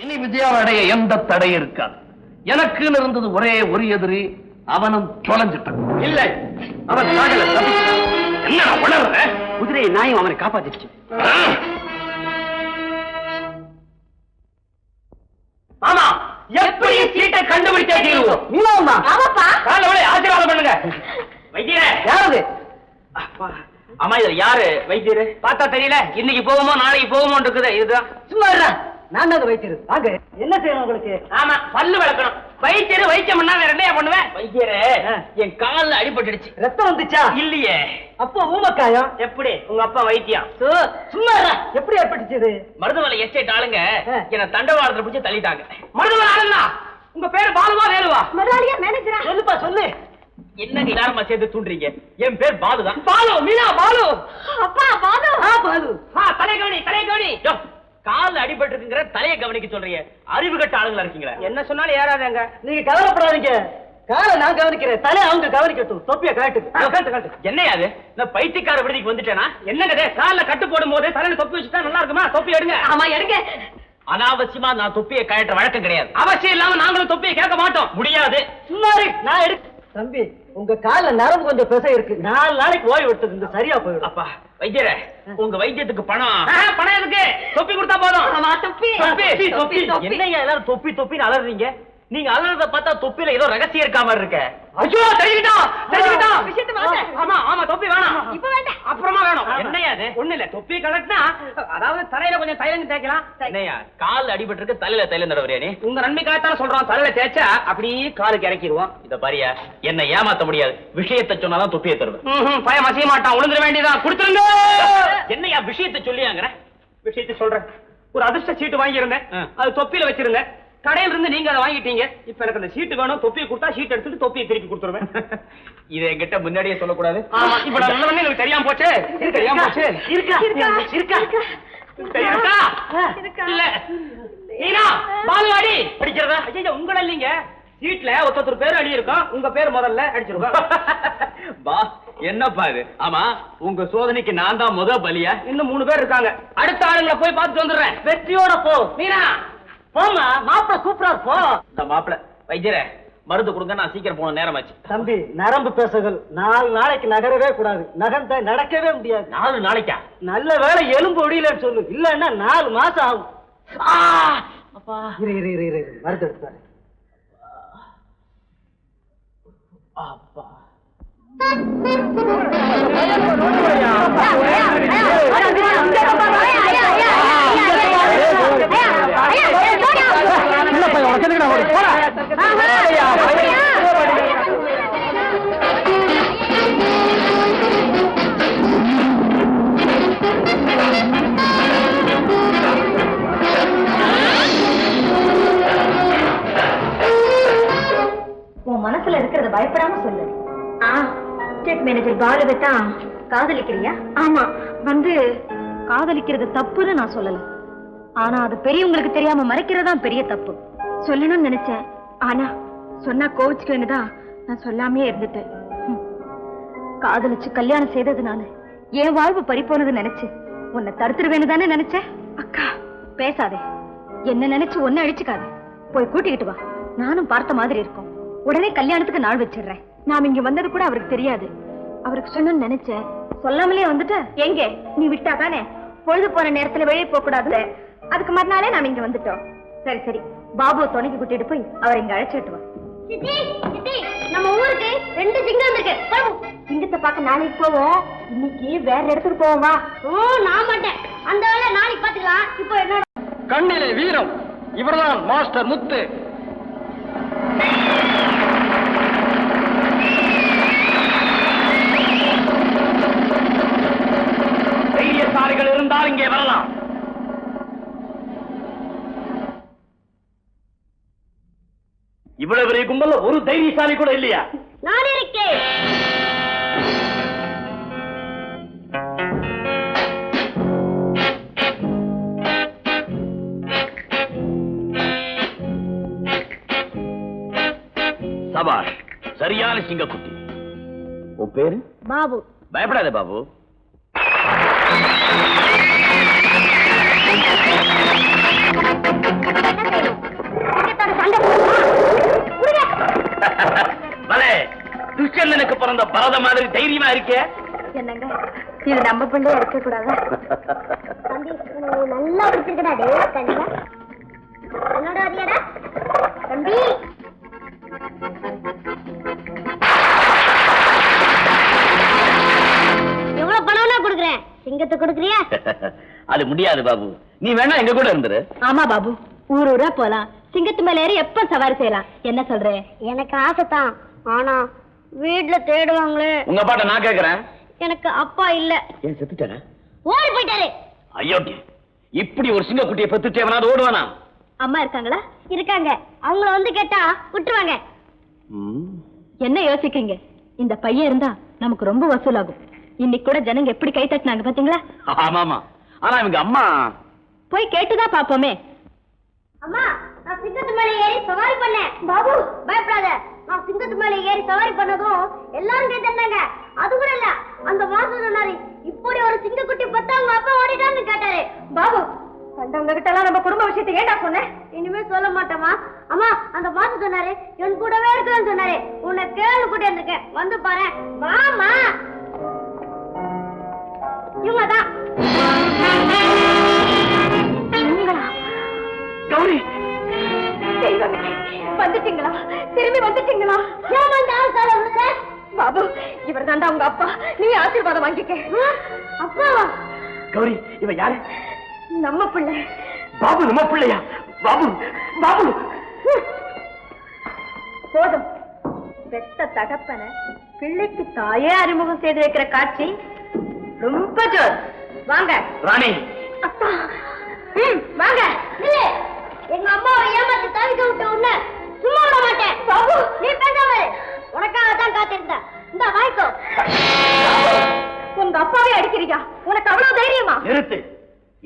இனி விஜயாவுடைய எந்த தடை இருக்காது. எனக்கு இருந்தது ஒரே ஒரு எதிரி, அவனும் தொலைஞ்சிட்டான். இல்லை, அவன் என்ன உணர்ற? குதிரையை நாயும் அவனை காப்பாத்திடுச்சு. ஆமா, எப்படி சீட்டை கண்டுபிடிச்சே தீருவோம். ஆசீர்வாதம் பண்ணுங்க. வைத்தியரே, யாரு? ஆமா, இது யாரு வைத்தியரு? பார்த்தா தெரியல. இன்னைக்கு போகுமோ நாளைக்கு போகுமோ இருக்குது. இதுதான். சும்மா நான் தான் வைத்தியரு. வாங்க, என்ன செய்யணும் உங்களுக்கு? ஆமா, பல்லு விளக்கணும். வைத்தியரு வைத்தியம்னா வேற என்ன பண்ணுவேன்? வைத்தியரு, என் கால்ல அடிபட்டுடுச்சு. ரத்தம் வந்துச்சா? இல்லையே. அப்போ ஊமக்காயம். எப்படி? உங்க அப்பா வைத்தியம். சும்மா எப்படி ஏற்பட்டுச்சு? மருதமலை எஸ்டேட் ஆளுங்க என்ன தண்டவாளத்துல பிடிச்சு தள்ளிட்டாங்க. மருதமலை ஆளுங்களா? உங்க பேரு பாலுவா வேலுவா? முதலாளியா மேனேஜரா? சொல்லுப்பா சொல்லு. என்னங்க எல்லாருமா சேர்ந்து தூண்டுறீங்க? என் பேர் பாலுதான். பாலு, மீனா, பாலு. அப்பா பாலு. பாலு. தலை கவனி, தலை கவனி. கால் அடிபட்டு இருக்குங்கிற தலையை கவனிக்க சொல்றீங்க. அறிவு கட்ட ஆளுங்களா இருக்கீங்களா? என்ன சொன்னாலும் ஏறாதங்க. நீங்க கவலைப்படாதீங்க, காலை நான் கவனிக்கிறேன், தலை அவங்க கவனிக்கட்டும். தொப்பிய காட்டு. என்னையா அது? நான் பைத்தியக்கார விடுதிக்கு வந்துட்டேனா? என்னங்க கால கட்டு போடும் போது தலையில தொப்பி வச்சுட்டா நல்லா இருக்குமா? தொப்பி எடுங்க. ஆமா எடுங்க. அனாவசியமா நான் தொப்பியை கழட்ட வழக்கம் கிடையாது. அவசியம் இல்லாம நாங்களும் தொப்பியை கேட்க மாட்டோம். முடியாது. சும்மாரு, நான் எடுக்க. தம்பி, உங்க கால நரம்பு கொஞ்சம் பெசை இருக்கு. 4 நாளைக்கு ஓய்வு எடுத்துக்கு சரியா போயிடும். அப்பா வைத்தியரே, உங்க வைத்தியத்துக்கு பணம் எதுக்கு? தொப்பி கொடுத்தா போதும். என்னையா எல்லாரும் தொப்பி தொப்பின்னு அலறீங்க? நீங்க அலறத பார்த்தா தொப்பில ஏதோ ரகசியம் இருக்கா மாதிரி இருக்க. ஐயோ, தெரிஞ்சுக்கிட்டோம். ஆமா ஆமா, தொப்பி வேணாம். இப்ப வேண்டாம், அப்புறமா வேணும். என்னையா அது? ஒண்ணு இல்ல, தொப்பி கலட்டினா அதாவது தலையில கொஞ்சம் தைலம் தேய்க்கலாம். என்னையா கால் அடிபட்டு இருக்கு, தலையில தைலம் தடவறியா நீ? உங்க நன்மைக்காகத்தான சொல்றோம். தலையில தேய்ச்சா அப்படியே காலுக்கு இறக்கிடுவோம். இத பாரியா, என்ன ஏமாத்த முடியாது. விஷயத்தை சொன்னாதான் தொப்பியை தருவேன். பயம் அசைய மாட்டான். உழுந்துட வேண்டியதான். கொடுத்துருங்க. என்னையா விஷயத்தை சொல்லியாங்கிற? விஷயத்தை சொல்றேன். ஒரு அதிர்ஷ்ட சீட்டு வாங்கி இருந்தேன், அது தொப்பியில வச்சிருந்தேன். கடையில இருந்து நீங்க அதை வாங்கிட்டீங்க. இப்ப எனக்கு அந்த சீட்டு வேணும். தொப்பியை கொடுத்தா சீட் எடுத்துட்டு தொப்பியை திருப்பி கொடுத்துருவேன். இதை என்கிட்ட முன்னாடியே சொல்லக்கூடாது. இப்ப எனக்கு தெரியாம போச்சு. தெரியாம போச்சு. பாலுவாடி படிக்கிறதா? ஐயா, உங்களை இல்லீங்க. சீட்ல ஒருத்தர் பேர் அடி இருக்கும். உங்க பேர் முதல்ல அடிச்சிருக்கோம். பா, என்னப்பா இது? ஆமா, உங்க சோதனைக்கு நான் தான் முத பலியா? இன்னும் 3 பேர் இருக்காங்க. அடுத்த ஆளுங்களை போய் பார்த்துட்டு வந்துடுறேன். வெற்றியோட போ. மீனா போமா, மாப்பிள சூப்பரா போ. மாப்பிள வைத்தியரே, மருந்து கொடுங்க, நான் சீக்கிரம் போன நேரம் ஆச்சு. தம்பி, நரம்பு பேசுகள் 4 நாளைக்கு நகரவே கூடாது. நகர்ந்த நடக்கவே முடியாது. 4 நாளைக்கா? நல்ல வேலை எலும்பு ஒடியலன்னு சொல்லு, இல்லன்னா 4 மாசம் ஆகும். அப்பா, இரு மருந்து எடுத்தாரு. அப்பா, உன் மனசுல இருக்கிறத பயப்படாம சொல்லு. ஸ்டேட் மேனேஜர் பாலுவை தான் காதலிக்கிறியா? ஆமா, காதலிக்கிறது தப்புன்னு நான் சொல்லல. ஆனா அது பெரியவங்களுக்கு தெரியாம மறைக்கிறதா பெரிய தப்பு. சொல்லணும்னு நினைச்சேன், ஆனா சொன்னா கோவிச்சுக்கதான் நான் சொல்லாமே இருந்துட்டேன். காதலிச்சு கல்யாணம் செய்ததுனால என் வாழ்வு பறிப்போனது நினைச்சு உன்னை தடுத்துருவேன்னு தானே நினைச்சேன். அக்கா பேசாதே, என்ன நினைச்சு ஒன்ன அழிச்சுக்காத. போய் கூட்டிக்கிட்டு வா, நானும் பார்த்த மாதிரி இருக்கும். உடனே கல்யாணத்துக்கு நாள் வச்சிடுறேன். நாம இங்க வந்தது கூட அவருக்கு தெரியாது. அவருக்கு சொன்னு நினைச்சேன், சொல்லாமலே வந்துட்ட. எங்க நீ விட்டா தானே பொழுது போன நேரத்துல வெளியே போக கூடாது. அதுக்கு மறுநாளே நாம இங்க வந்துட்டோம். சரி சரி, பாபுவை துணைக்கு கூட்டிட்டு போய் அவரை இங்க அழைச்சிட்டு வா. நம்ம ஊருக்கு 2 சிங்கம் இருக்கு. சிங்கத்தை பார்க்க நாளைக்கு போவோம். இன்னைக்கு வேற இடத்துக்கு போவோம். வா. நான் மாட்டேன், அந்த வேலை நாளைக்கு பாத்துக்கலாம். இப்போ என்ன? கண்ணிலே வீரம். இவர்தான் மாஸ்டர் முத்து. தைரியசாலிகள் இருந்தால் இங்கே வரலாம். இவ்வளவு பெரிய கும்பல ஒரு தைரியசாலி கூட இல்லையா? நான் இருக்கேன். சபாஷ், சரியான சிங்கக்குட்டி. உன் பேரு? பாபு. பயப்படாத பாபு. என்ன பிறந்த பரத மாதிரி தைரியமா இருக்கே. என்னங்க இது நம்ம பிள்ளையா இருக்க கூடாதா? நல்லா பிடிச்சிருக்கடா டேய் கண்ணா. என்னோட வரியாடா தம்பி. எவ்வளவு பணம்னா கொடுக்குறேன், சிங்கத்தை கொடுக்குறியா? அது முடியாது பாபு, நீ வேணா எங்க கூட இருந்துரு. ஆமா பாபு, ஊர் ஊரா போலாம், சிங்கத்து மேல ஏறி எப்ப சவாரி செய்யலாம். என்ன சொல்ற? எனக்கு ஆசைதான், ஆனா வீட்டுல தேடுவாங்களே. உங்க அப்பாட்ட நான் கேக்குறேன். எனக்கு அப்பா இல்ல. ஏன் செத்துட்டாரா? ஓடி போயிட்டாரு. ஐயோடி, இப்படி ஒரு சிங்கக்குட்டியை பெத்துட்டு எவனாவது ஓடுவானா? அம்மா இருக்காங்களா? இருக்காங்க, அவங்கள வந்து கேட்டா விட்டுருவாங்க. என்ன யோசிக்கிறீங்க? இந்த பையன் இருந்தா நமக்கு ரொம்ப வசூலாகும். இன்னைக்கு கூட ஜனங்க எப்படி கை தட்டினாங்க பாத்தீங்களா? ஆமாமா, ஆனா இவங்க அம்மா போய் கேட்டுதான் பாப்போமே. அம்மா, நான் சிங்கத்து மேல ஏறி சவாரி பண்ணேன். பாபு பயப்படாத, நான் சிங்கத்து மேல ஏறி சவாரி பண்ணதும் எல்லாரும் கேட்டாங்க. அது கூட இல்ல, அந்த மாசம் சொன்னாரு இப்படி ஒரு சிங்கக்குட்டி பத்தா உங்க அப்பா ஓடிட்டான்னு கேட்டாரு. பாபு, கண்டவங்க கிட்ட எல்லாம் நம்ம குடும்ப விஷயத்தை ஏண்டா சொன்ன? இனிமே சொல்ல மாட்டேமா. அம்மா, அந்த மாசம் சொன்னாரு என் கூடவே இருக்கணும்னு சொன்னாரு. உன்னை கேளு கூட இருந்திருக்கேன், வந்து பாரு. வாமா, இவங்கதான். கௌரி, வந்துட்டீங்களா? திரும்பி வந்துட்டீங்களா? பாபு, இவர் தாண்டா உங்க அப்பா. நீ ஆசீர்வாதம் வாங்கிக்க. அப்பாவா? கௌரி, இவ யாரு? நம்ம பிள்ளை. பாபு நம்ம பிள்ளையா? பாபு, பாபு. போதும், பெத்த தகப்பன பிள்ளைக்கு தாயே அறிமுகம் செய்து வைக்கிற காட்சி ரொம்ப ஜோர். வாங்க ராணி. அப்பா, வாங்க. இல்ல, எங்க அம்மாவை ஏமாத்தி தவிக்க விட்டு உன்ன சும்மா விட மாட்டேன். பாபு, நீ பேசாம இரு. உனக்காக தான் காத்திருந்தேன். இந்த வாய்க்கோ. உங்க அப்பாவே அடிக்கிறீங்க, உனக்கு அவ்வளவு தைரியமா? நிறுத்து.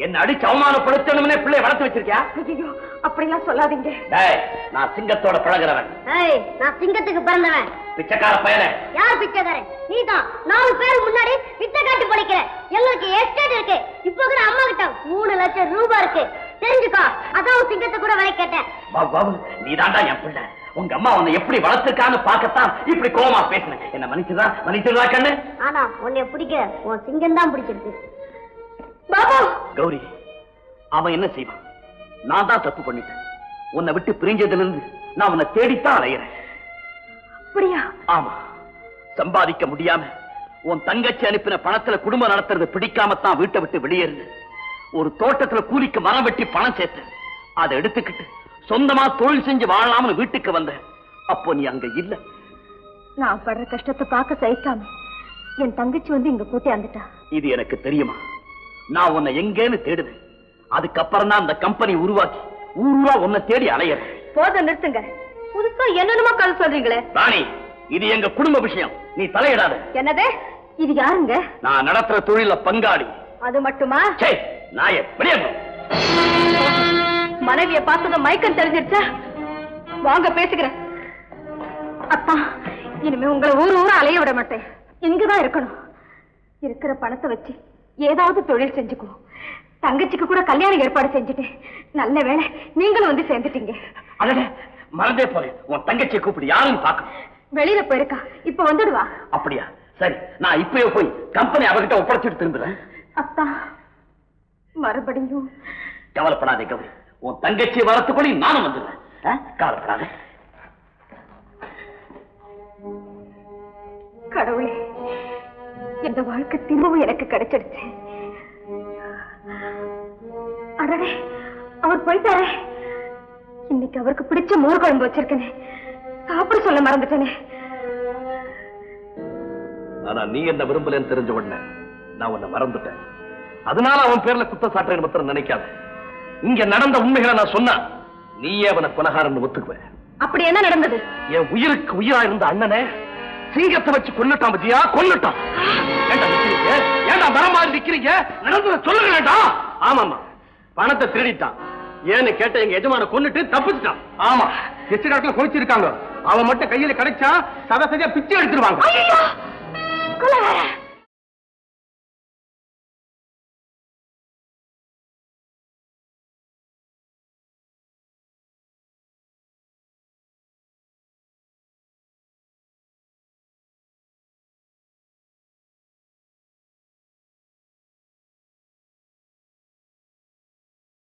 என்ன அடிச்சு அவமானப்படுத்தணும்னே பிள்ளை வளர்த்து வச்சிருக்கியா? ஐயோ, அப்படிலாம் சொல்லாதீங்க. டேய், நான் சிங்கத்தோட பழகிறவன். ஏய், நான் சிங்கத்துக்கு பிறந்தவன். பிச்சைக்கார பயலே. யார் பிச்சைக்காரன்? நீதான். 4 பேர் முன்னாடி பிச்சை காட்டி படிக்கிற. எங்களுக்கு எஸ்டேட் இருக்கு. இப்போ கூட அம்மா கிட்ட 3 லட்சம் ரூபாய் இருக்கு. தெரிஞ்சுக்கோ, அதான் சிங்கத்தை கூட வரை கேட்டேன். பாபு, பாபு, நீ தாண்டா என் பிள்ளை. உங்க அம்மா உன்னை எப்படி வளர்த்துருக்கான்னு பார்க்கத்தான் இப்படி கோவமா பேசினேன். என்ன மன்னிச்சுதா கண்ணு? ஆனா உன்னை பிடிக்க உன் சிங்கம் தான் பிடிச்சிருக்கு. பாபு, கௌரி, அவன் என்ன செய்வான்? நான் தான் தப்பு பண்ணிட்டேன். உன்னை விட்டு பிரிஞ்சதுல இருந்து நான் உன்னை தேடித்தான் அலையிறேன். அப்படியா? ஆமா, சம்பாதிக்க முடியாம உன் தங்கச்சி அனுப்பின பணத்துல குடும்பம் நடத்துறது பிடிக்காமத்தான் வீட்டை விட்டு வெளியேறின. ஒரு தோட்டத்துல கூலிக்கு மரம் வெட்டி பணம் சேர்த்தேன். அதை எடுத்துக்கிட்டு சொந்தமா தொழில் செஞ்சு வாழலாம்னு வீட்டுக்கு வந்தேன். அப்போ நீ அங்க இல்ல. நான் படுற கஷ்டத்தை பார்க்க சகிக்காம என் தங்கச்சி வந்து இங்க கூட்டி வந்துட்டா. இது எனக்கு தெரியுமா? நான் உன்னை எங்கேன்னு தேடுவேன். அதுக்கப்புறம் தான் அந்த கம்பெனி உருவாக்கி ஊருவா உன்னை தேடி அலையறேன். போதும், நிறுத்துங்க. புதுசா என்னென்னமோ கதை சொல்றீங்களே. ராணி, இது எங்க குடும்ப விஷயம், நீ தலையிடாத. என்னது? இது யாருங்க? நான் நடத்துற தொழில பங்காளி. அது மட்டுமா? நாய வெளியே. மனைவிய பார்த்ததும் மயக்கம் தெரிஞ்சிருச்சா? வாங்க பேசுகிறேன். அப்பா, இனிமே உங்களை ஊர் ஊரா அலைய விட மாட்டேன். இங்கதான் இருக்கணும். இருக்கிற பணத்தை வச்சு ஏதாவது தொழில் செஞ்சுக்குவோம். தங்கச்சிக்கு கூட கல்யாணம் ஏற்பாடு செஞ்சுட்டேன். நல்ல வேளை நீங்களும் வந்து சேர்ந்துட்டீங்க. அடடே, மறந்தே போறேன். உன் தங்கச்சியை கூப்பிடு, யாரும் பார்க்க. வெளியில போயிருக்கா, இப்ப வந்துடுவா. அப்படியா? சரி, நான் இப்பவே போய் கம்பெனி அவகிட்ட ஒப்படைச்சிட்டு திரும்புறேன். அப்பா, மறுபடியும் கவலைப்படாதே கௌரி, உன் தங்கச்சி வரத்துக்குள்ளி நானும் வந்துடுறேன். கவலைப்படாதே. கடவுளே, இந்த வாழ்க்கை திரும்பவும் எனக்கு கிடைச்சிடுச்சு. அடடே, அவர் போயிட்டாரே. இன்னைக்கு அவருக்கு பிடிச்ச மோர் குழம்பு வச்சிருக்கேனே, சாப்பிட சொல்ல மறந்துட்டேனே. ஆனா நீ என்ன விரும்பலன்னு தெரிஞ்ச உடனே நான் உன்னை மறந்துட்டேன். அதனால அவன் பேர்ல குத்த சாட்டுறேன்னு மாத்திரம் நினைக்காத. இங்க நடந்த உண்மைகளை நான் சொன்னா நீயே அவனை கொலகாரன்னு ஒத்துக்குவேன். அப்படி என்ன நடந்தது? என் உயிருக்கு உயிரா இருந்த அண்ணனை சிங்கத்தை வச்சு கொன்னுட்டான். பத்தியா? கொன்னுட்டான். ஏண்டா மரம் மாதிரி நிக்கிறீங்க? நடந்ததை சொல்லுங்க வேண்டாம். ஆமாமா, பணத்தை திருடிட்டான். ஏன்னு கேட்ட எங்க எஜமான கொன்னுட்டு தப்பிச்சுட்டான். ஆமா, எச்சு காட்டுல குளிச்சிருக்காங்க. அவன் மட்டும் கையில கிடைச்சா சதசதியா பிச்சை எடுத்துருவாங்க. கொலகாரன்